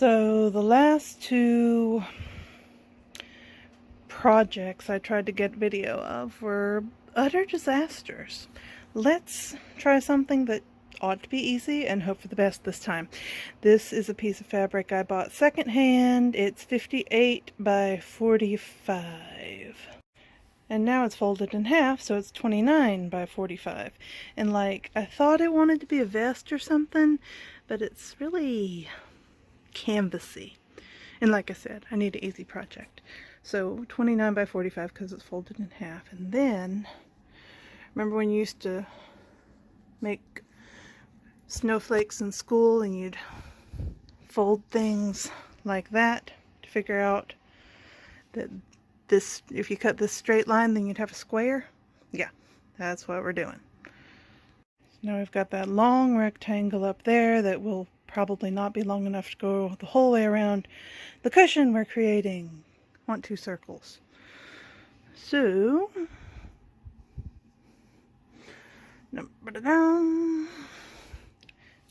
So the last two projects I tried to get video of were utter disasters. Let's try something that ought to be easy and hope for the best this time. This is a piece of fabric I bought secondhand. It's 58 by 45. And now it's folded in half, so it's 29 by 45. And like, I thought it wanted to be a vest or something, but it's really canvasy. And like I said, I need an easy project. So 29 by 45 because it's folded in half. And then, remember when you used to make snowflakes in school and you'd fold things like that to figure out that this, if you cut this straight line, then you'd have a square? Yeah, that's what we're doing. Now we've got that long rectangle up there that will probably not be long enough to go the whole way around the cushion we're creating. Want two circles. So, if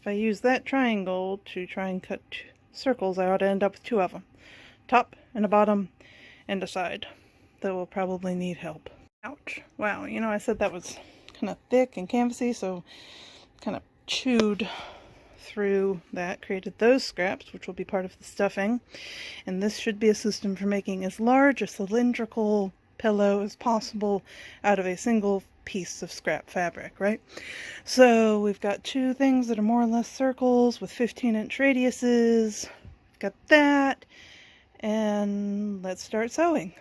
I use that triangle to try and cut circles, I ought to end up with two of them. Top and a bottom and a side. That will probably need help. Ouch. Wow, you know, I said that was kind of thick and canvasy, so kind of chewed through that, created those scraps, which will be part of the stuffing. And this should be a system for making as large a cylindrical pillow as possible out of a single piece of scrap fabric, right? So we've got two things that are more or less circles with 15-inch radiuses. Got that. And let's start sewing.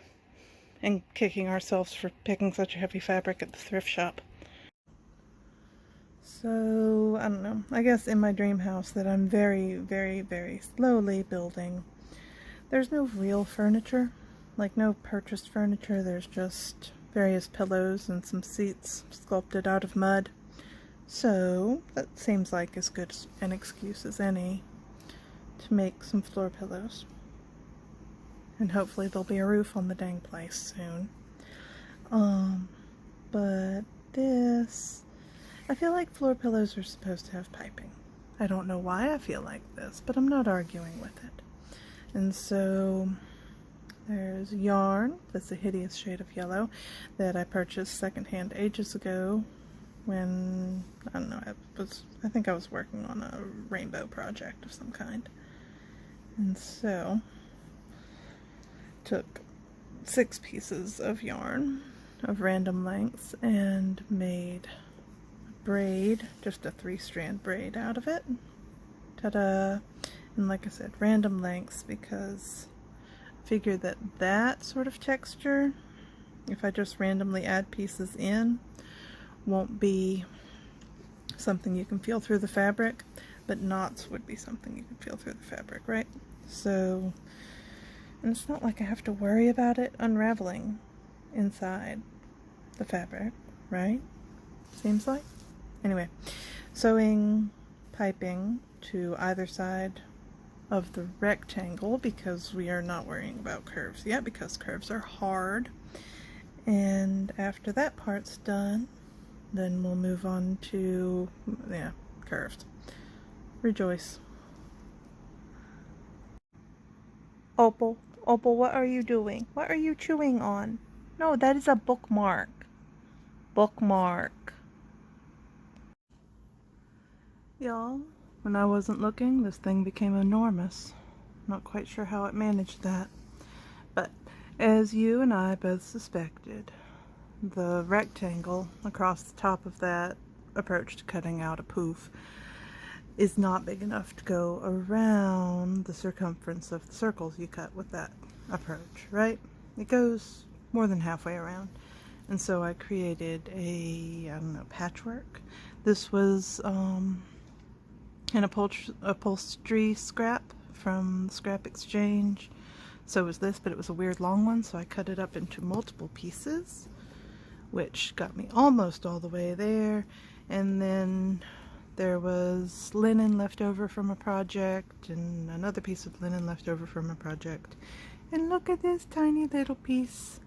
And kicking ourselves for picking such a heavy fabric at the thrift shop. So, I don't know, I guess in my dream house that I'm very, very, very slowly building, there's no real furniture, like no purchased furniture. There's just various pillows and some seats sculpted out of mud. So, that seems like as good an excuse as any to make some floor pillows. And hopefully there'll be a roof on the dang place soon. But this, I feel like floor pillows are supposed to have piping. I don't know why I feel like this, but I'm not arguing with it. And so there's yarn that's a hideous shade of yellow that I purchased secondhand ages ago when, I don't know, I think I was working on a rainbow project of some kind. And so took 6 pieces of yarn of random lengths and made a braid, just a 3-strand braid out of it. Ta-da! And like I said, random lengths, because I figured that that sort of texture, if I just randomly add pieces in, won't be something you can feel through the fabric, but knots would be something you can feel through the fabric, right? So, and it's not like I have to worry about it unraveling inside the fabric, right? Seems like. Anyway, sewing piping to either side of the rectangle because we are not worrying about curves yet, because curves are hard. And after that part's done, then we'll move on to, yeah, curves. Rejoice. Opal, what are you doing? What are you chewing on? No, that is a bookmark. Bookmark. Y'all, when I wasn't looking, this thing became enormous. Not quite sure how it managed that. But, as you and I both suspected, the rectangle across the top of that approach to cutting out a poof is not big enough to go around the circumference of the circles you cut with that approach, right? It goes more than halfway around. And so I created a, I don't know, patchwork. This was an upholstery scrap from Scrap Exchange. So was this, but it was a weird long one, so I cut it up into multiple pieces, which got me almost all the way there. And then there was linen left over from a project, and another piece of linen left over from a project. And look at this tiny little piece.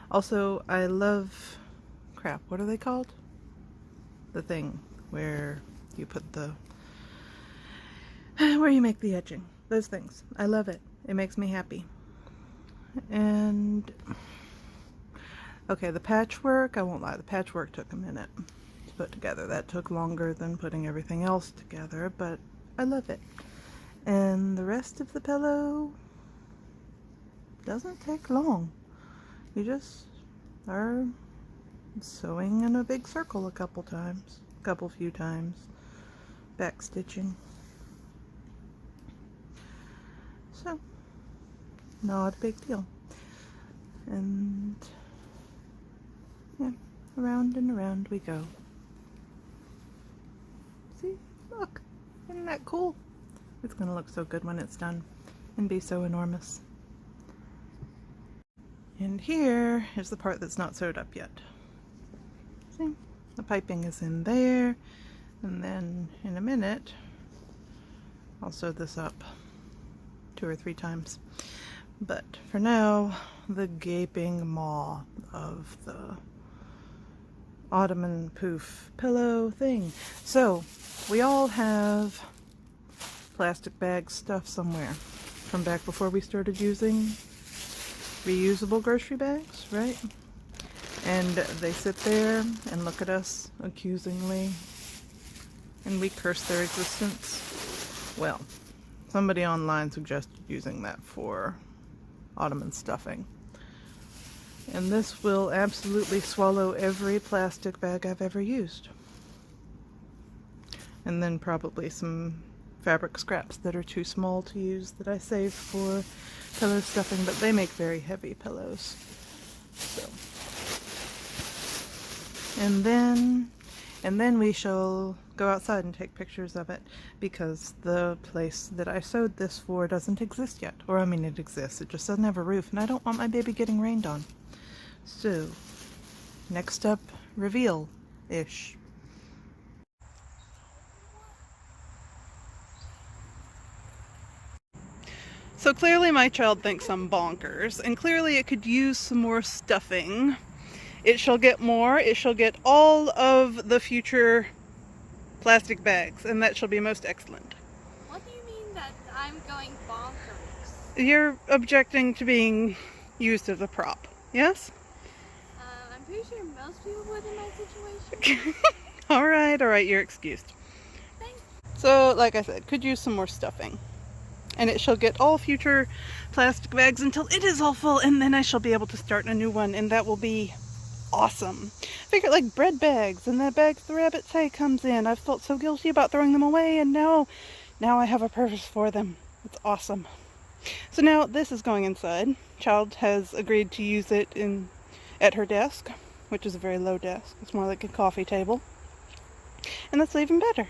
Also, I love, crap, what are they called? The thing where you put the, where you make the edging. those things. I love it. It makes me happy. And okay, the patchwork, I won't lie, the patchwork took a minute to put together. That took longer than putting everything else together, but I love it. And the rest of the pillow doesn't take long. You just are sewing in a big circle a few times, back stitching. So, not a big deal. And yeah, around and around we go. See, look, isn't that cool? It's gonna look so good when it's done and be so enormous. And here is the part that's not sewed up yet. See, the piping is in there, and then in a minute I'll sew this up 2 or 3 times. But for now, the gaping maw of the ottoman poof pillow thing. So we all have plastic bag stuff somewhere from back before we started using reusable grocery bags, right? And they sit there and look at us accusingly, and we curse their existence. Well, somebody online suggested using that for ottoman stuffing. And this will absolutely swallow every plastic bag I've ever used. And then probably some fabric scraps that are too small to use that I saved for pillow stuffing, but they make very heavy pillows. So, and then we shall go outside and take pictures of it, because the place that I sewed this for doesn't exist yet. Or I mean, it exists, it just doesn't have a roof, and I don't want my baby getting rained on. So, next up, reveal-ish. So clearly my child thinks I'm bonkers, and clearly it could use some more stuffing. It shall get more. It shall get all of the future plastic bags, and that shall be most excellent. What do you mean that I'm going bonkers? You're objecting to being used as a prop, yes? I'm pretty sure most people would in my situation. all right, you're excused. Thanks. So, like I said, could use some more stuffing. And it shall get all future plastic bags until it is all full, and then I shall be able to start a new one, and that will be awesome. Figure like bread bags, and that bag the rabbit's hay comes in. I've felt so guilty about throwing them away, and now I have a purpose for them. It's awesome. So now this is going inside. Child has agreed to use it at her desk, which is a very low desk. It's more like a coffee table. And that's even better.